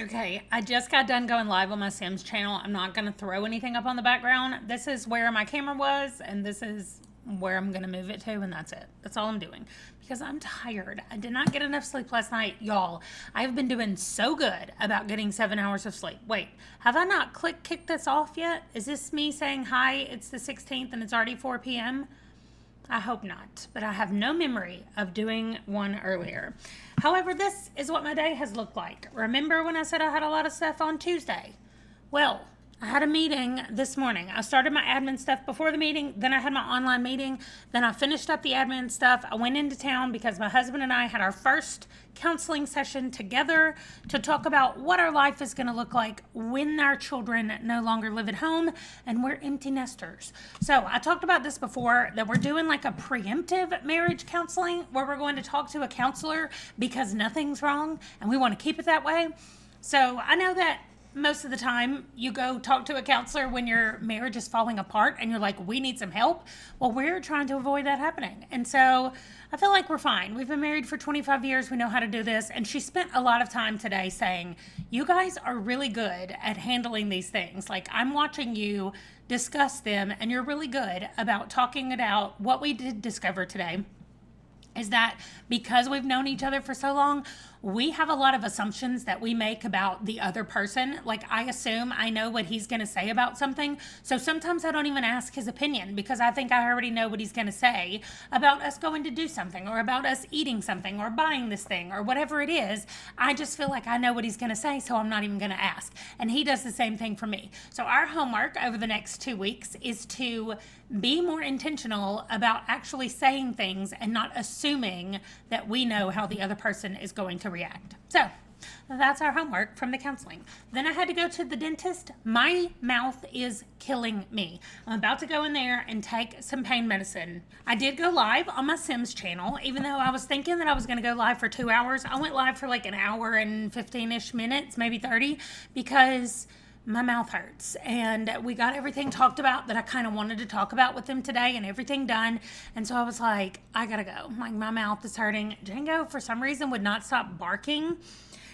Okay, I just got done going live on my Sims channel. I'm not going to throw anything up on the background. This is where my camera was, and this is where I'm going to move it to, and that's it. That's all I'm doing because I'm tired. I did not get enough sleep last night. Y'all, I've been doing so good about getting 7 hours of sleep. Wait, have I not kicked this off yet? Is this me saying, hi, it's the 16th and it's already 4 p.m.? I hope not, but I have no memory of doing one earlier. However, this is what my day has looked like. Remember when I said I had a lot of stuff on Tuesday? Well, I had a meeting this morning. I started my admin stuff before the meeting, then I had my online meeting, then I finished up the admin stuff. I went into town because my husband and I had our first counseling session together to talk about what our life is going to look like when our children no longer live at home and we're empty nesters. So I talked about this before, that we're doing like a preemptive marriage counseling where we're going to talk to a counselor because nothing's wrong and we want to keep it that way. So I know that most of the time you go talk to a counselor when your marriage is falling apart and you're like, we need some help. Well, we're trying to avoid that happening. And so I feel like we're fine. We've been married for 25 years. We know how to do this. And she spent a lot of time today saying, you guys are really good at handling these things. Like, I'm watching you discuss them and you're really good about talking it out. What we did discover today is that because we've known each other for so long, we have a lot of assumptions that we make about the other person. Like, I assume I know what he's going to say about something. So sometimes I don't even ask his opinion because I think I already know what he's going to say about us going to do something or about us eating something or buying this thing or whatever it is. I just feel like I know what he's going to say, so I'm not even going to ask. And he does the same thing for me. So our homework over the next 2 weeks is to be more intentional about actually saying things and not assuming that we know how the other person is going to react. So that's our homework from the counseling. Then I had to go to the dentist. My mouth is killing me. I'm about to go in there and take some pain medicine. I did go live on my Sims channel, even though I was thinking that I was going to go live for 2 hours. I went live for like an hour and 15-ish minutes, maybe 30, because my mouth hurts, and we got everything talked about that I kind of wanted to talk about with them today and everything done. And so I was like, I gotta go. Like, my mouth is hurting. Django, for some reason, would not stop barking.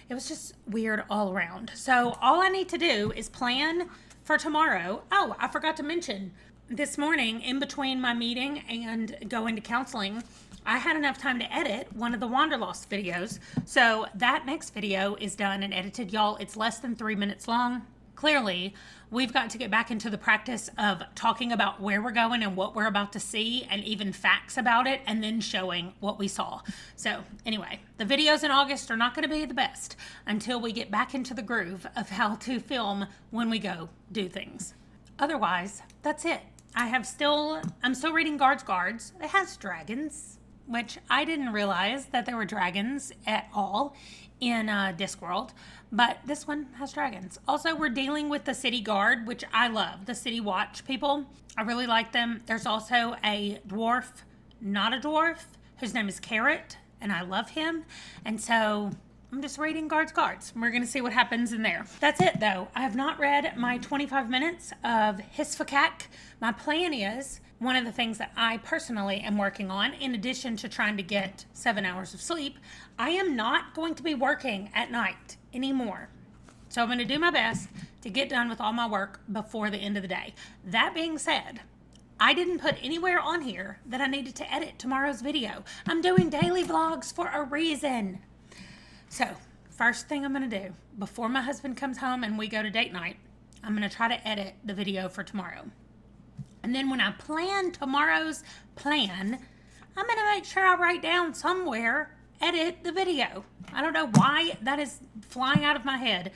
It was just weird all around. So all I need to do is plan for tomorrow. Oh, I forgot to mention, this morning, in between my meeting and going to counseling, I had enough time to edit one of the Wanderlost videos. So that next video is done and edited. Y'all, it's less than 3 minutes long. Clearly, we've got to get back into the practice of talking about where we're going and what we're about to see and even facts about it and then showing what we saw. So anyway, the videos in August are not going to be the best until we get back into the groove of how to film when we go do things. Otherwise, that's it. I'm still reading Guards. It has dragons, which I didn't realize that there were dragons at all in Discworld, but this one has dragons. Also, we're dealing with the city guard, which I love, the city watch people. I really like them. There's also a dwarf, not a dwarf, whose name is Carrot, and I love him. And so I'm just reading Guards. We're going to see what happens in there. That's it, though. I have not read my 25 minutes of Hisfakak. My plan is, one of the things that I personally am working on, in addition to trying to get 7 hours of sleep, I am not going to be working at night anymore. So I'm going to do my best to get done with all my work before the end of the day. That being said, I didn't put anywhere on here that I needed to edit tomorrow's video. I'm doing daily vlogs for a reason. So first thing I'm going to do before my husband comes home and we go to date night, I'm going to try to edit the video for tomorrow. And then when I plan tomorrow's plan, I'm going to make sure I write down somewhere, edit the video. I don't know why that is flying out of my head,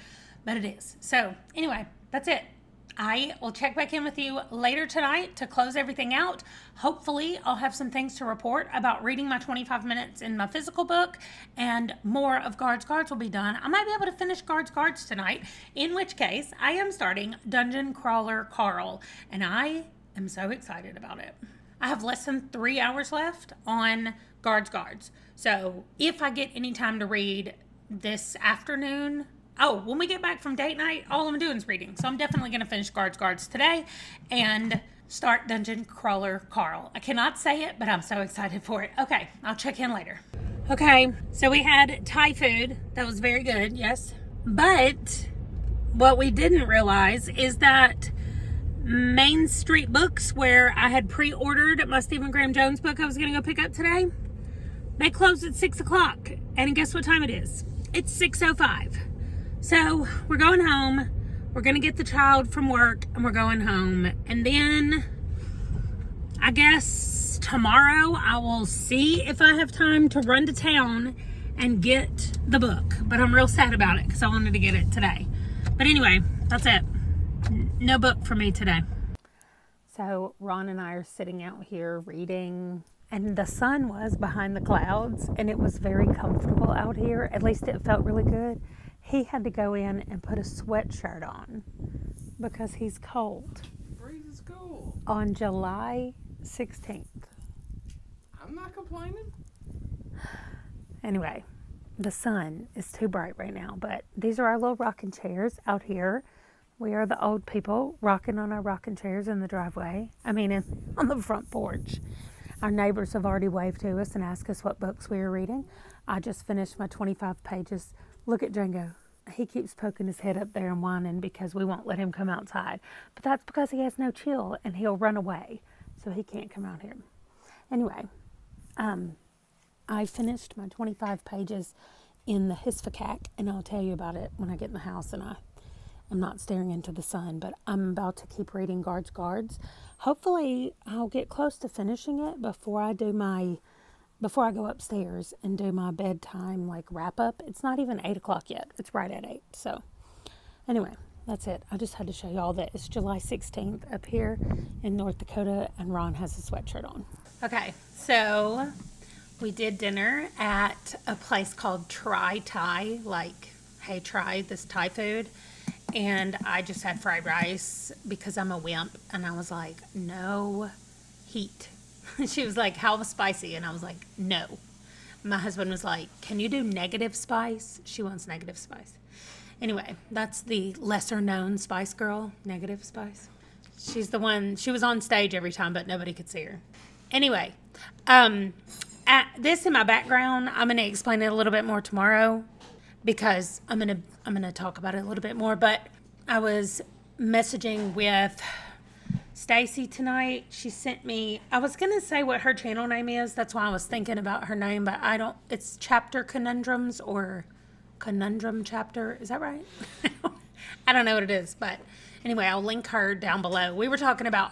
but it is. So anyway, that's it. I will check back in with you later tonight to close everything out. Hopefully, I'll have some things to report about reading my 25 minutes in my physical book, and more of Guards will be done. I might be able to finish Guards tonight, in which case I am starting Dungeon Crawler Carl, and I am so excited about it. I have less than 3 hours left on Guards. So if I get any time to read this afternoon, when we get back from date night, all I'm doing is reading. So I'm definitely going to finish Guards today and start Dungeon Crawler Carl. I cannot say it, but I'm so excited for it. Okay, I'll check in later. Okay, so we had Thai food. That was very good, yes. But what we didn't realize is that Main Street Books, where I had pre-ordered my Stephen Graham Jones book I was going to go pick up today, they closed at 6 o'clock. And guess what time it is? It's 6:05. So we're going home. We're going to get the child from work and we're going home. And then I guess tomorrow I will see if I have time to run to town and get the book. But I'm real sad about it because I wanted to get it today. But anyway, that's it. No book for me today. So Ron and I are sitting out here reading, and the sun was behind the clouds and it was very comfortable out here. At least it felt really good. He had to go in and put a sweatshirt on because he's cold. Freezes cold. On July 16th. I'm not complaining. Anyway, the sun is too bright right now, but these are our little rocking chairs out here. We are the old people rocking on our rocking chairs in the driveway. On the front porch. Our neighbors have already waved to us and asked us what books we are reading. I just finished my 25 pages. Look at Django. He keeps poking his head up there and whining because we won't let him come outside. But that's because he has no chill and he'll run away. So he can't come out here. Anyway, I finished my 25 pages in the Hisfacac, and I'll tell you about it when I get in the house and I'm not staring into the sun, but I'm about to keep reading Guards. Hopefully I'll get close to finishing it before I go upstairs and do my bedtime wrap up. It's not even 8 o'clock yet. It's right at 8. So anyway, that's it. I just had to show you all that. It's July 16th up here in North Dakota, and Ron has a sweatshirt on. Okay, so we did dinner at a place called Try Thai, hey, try this Thai food. And I just had fried rice because I'm a wimp. And I was like, no heat. She was like, how spicy? And I was like, no. My husband was like, can you do negative spice? She wants negative spice. Anyway, that's the lesser known Spice Girl, Negative Spice. She's the one, she was on stage every time, but nobody could see her. Anyway, this in my background, I'm going to explain it a little bit more tomorrow because I'm going to talk about it a little bit more. But I was messaging with Stacey tonight. She sent me, I was going to say what her channel name is. That's why I was thinking about her name, but it's Chapter Conundrums or Conundrum Chapter. Is that right? I don't know what it is, but anyway, I'll link her down below. We were talking about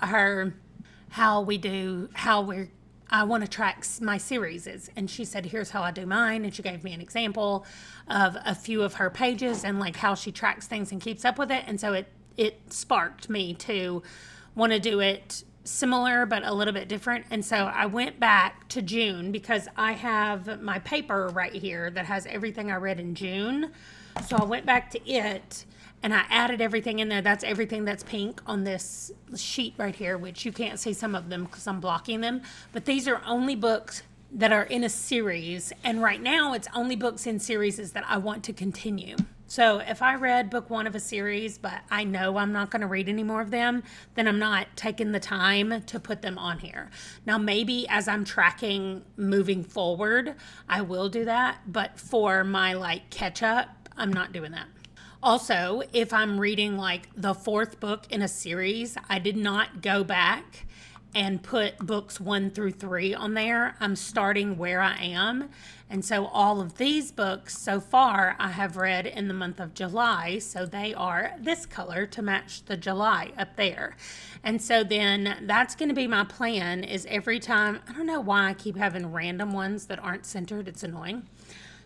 I want to track my series, and she said, here's how I do mine. And she gave me an example of a few of her pages and how she tracks things and keeps up with it. And so it sparked me to want to do it similar, but a little bit different. And so I went back to June because I have my paper right here that has everything I read in June. So I went back to it and I added everything in there. That's everything that's pink on this sheet right here, which you can't see some of them because I'm blocking them. But these are only books that are in a series. And right now it's only books in series that I want to continue. So if I read book 1 of a series, but I know I'm not going to read any more of them, then I'm not taking the time to put them on here. Now, maybe as I'm tracking moving forward, I will do that. But for my catch up, I'm not doing that. Also, if I'm reading the 4th book in a series, I did not go back and put books 1 through 3 on there. I'm starting where I am. And so all of these books so far I have read in the month of July. So they are this color to match the July up there. And so then that's going to be my plan is every time, I don't know why I keep having random ones that aren't centered. It's annoying.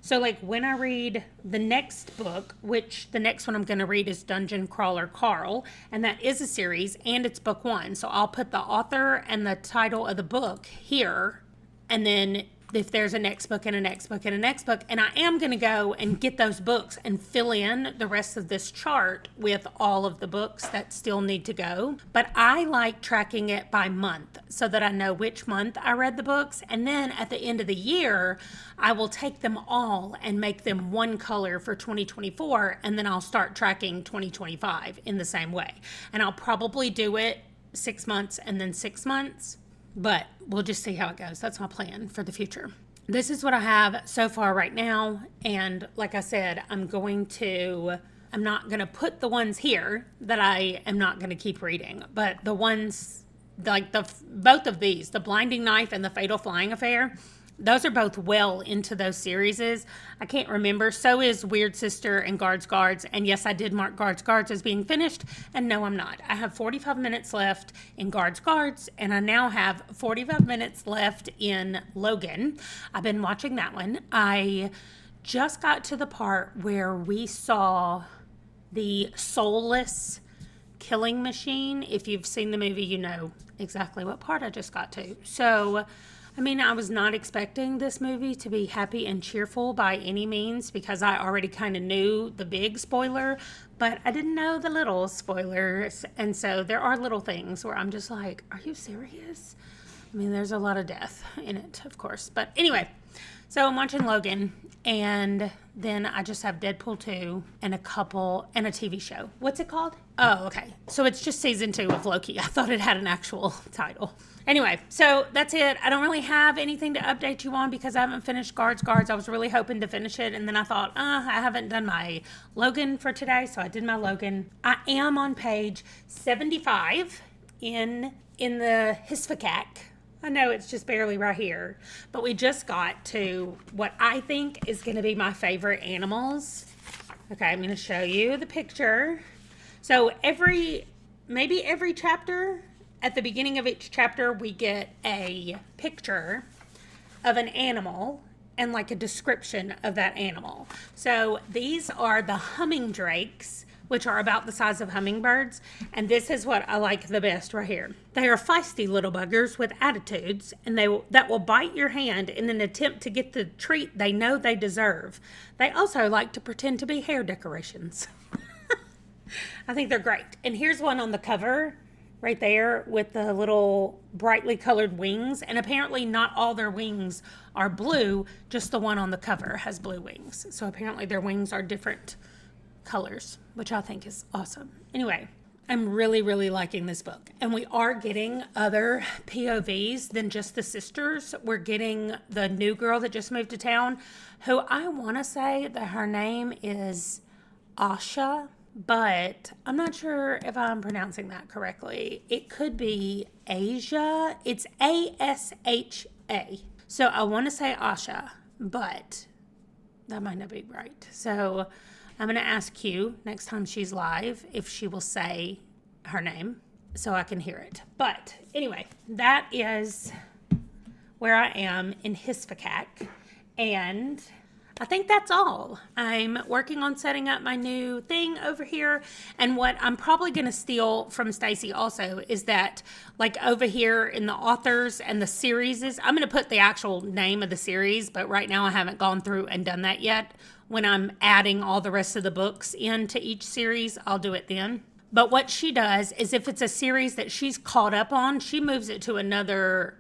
So when I read the next book, which the next one I'm going to read is Dungeon Crawler Carl, and that is a series and it's book 1. So I'll put the author and the title of the book here, and then if there's a next book and a next book and a next book, and I am going to go and get those books and fill in the rest of this chart with all of the books that still need to go. But I like tracking it by month so that I know which month I read the books. And then at the end of the year, I will take them all and make them one color for 2024. And then I'll start tracking 2025 in the same way. And I'll probably do it 6 months and then 6 months. But we'll just see how it goes. That's my plan for the future. this is what I have so far right now. And like I said, I'm not going to put the ones here that I am not going to keep reading, but the ones like both of these, The Blinding Knife and The Fatal Flying Affair, those are both well into those series. I can't remember. So is Weird Sister and Guards Guards. And yes, I did mark Guards Guards as being finished. And no, I'm not. I have 45 minutes left in Guards Guards. And I now have 45 minutes left in Logan. I've been watching that one. I just got to the part where we saw the soulless killing machine. If you've seen the movie, you know exactly what part I just got to. So I mean, I was not expecting this movie to be happy and cheerful by any means because I already kind of knew the big spoiler, but I didn't know the little spoilers. And so there are little things where I'm just like, are you serious? I mean, there's a lot of death in it, of course. But anyway, so I'm watching Logan, and then I just have Deadpool 2 and a TV show. What's it called? Oh, okay. So it's just season 2 of Loki. I thought it had an actual title. Anyway, so that's it. I don't really have anything to update you on because I haven't finished Guards. I was really hoping to finish it, and then I thought, I haven't done my Logan for today, so I did my Logan. I am on page 75 in the Hisfacac. I know it's just barely right here, but we just got to what I think is going to be my favorite animals. Okay, I'm going to show you the picture. So maybe every chapter, at the beginning of each chapter, we get a picture of an animal and like a description of that animal. So these are the humming drakes, which are about the size of hummingbirds. And this is what I like the best right here. They are feisty little buggers with attitudes, and that will bite your hand in an attempt to get the treat they know they deserve. They also like to pretend to be hair decorations. I think they're great. And here's one on the cover right there with the little brightly colored wings. And apparently not all their wings are blue, just the one on the cover has blue wings. So apparently their wings are different colors, which I think is awesome. Anyway, I'm really, really liking this book. And we are getting other POVs than just the sisters. We're getting the new girl that just moved to town, who I want to say that her name is Asha, but I'm not sure if I'm pronouncing that correctly. It could be Asia. It's Asha. So I want to say Asha, but that might not be right. So I'm going to ask Q next time she's live if she will say her name so I can hear it. But anyway, that is where I am in Hisfacac. And I think that's all. I'm working on setting up my new thing over here. And what I'm probably going to steal from Stacey also is that, like, over here in the authors and the series, I'm going to put the actual name of the series, but right now I haven't gone through and done that yet. When I'm adding all the rest of the books into each series, I'll do it then. But what she does is if it's a series that she's caught up on, she moves it to another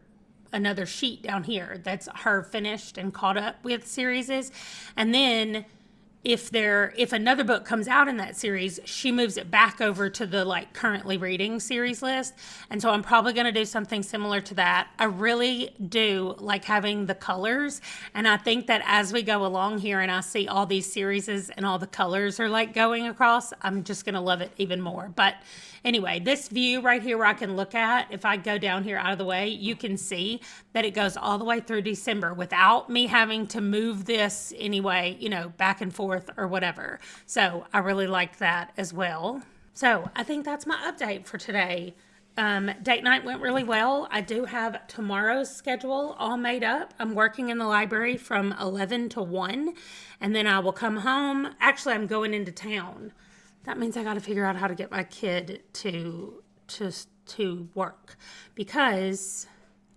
sheet down here that's her finished and caught up with series. And then if another book comes out in that series, she moves it back over to the like currently reading series list. And so I'm probably going to do something similar to that. I really do like having the colors. And I think that as we go along here and I see all these series and all the colors are like going across, I'm just going to love it even more. But anyway, this view right here where I can look at, if I go down here out of the way, you can see that it goes all the way through December without me having to move this anyway, back and forth or whatever. So I really like that as well. So I think that's my update for today. Date night went really well. I do have tomorrow's schedule all made up. I'm working in the library from 11 to 1, and then I will come home. Actually, I'm going into town. That means I got to figure out how to get my kid to work because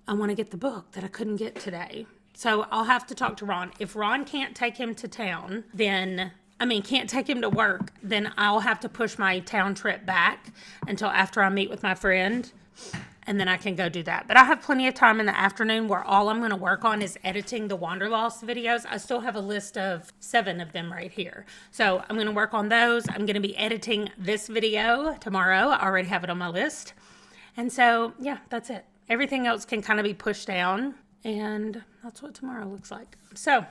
I want to get the book that I couldn't get today. So I'll have to talk to Ron. If Ron can't take him to town, can't take him to work, then I'll have to push my town trip back until after I meet with my friend, and then I can go do that. But I have plenty of time in the afternoon where all I'm going to work on is editing the Wanderlost videos. I still have a list of 7 of them right here. So I'm going to work on those. I'm going to be editing this video tomorrow. I already have it on my list. And so, yeah, that's it. Everything else can kind of be pushed down And that's what tomorrow looks like. So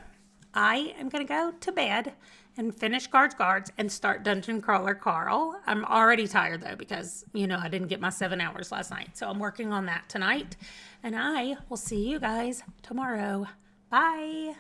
I am going to go to bed and finish Guards and start Dungeon Crawler Carl. I'm already tired though because, I didn't get my 7 hours last night. So I'm working on that tonight. And I will see you guys tomorrow. Bye.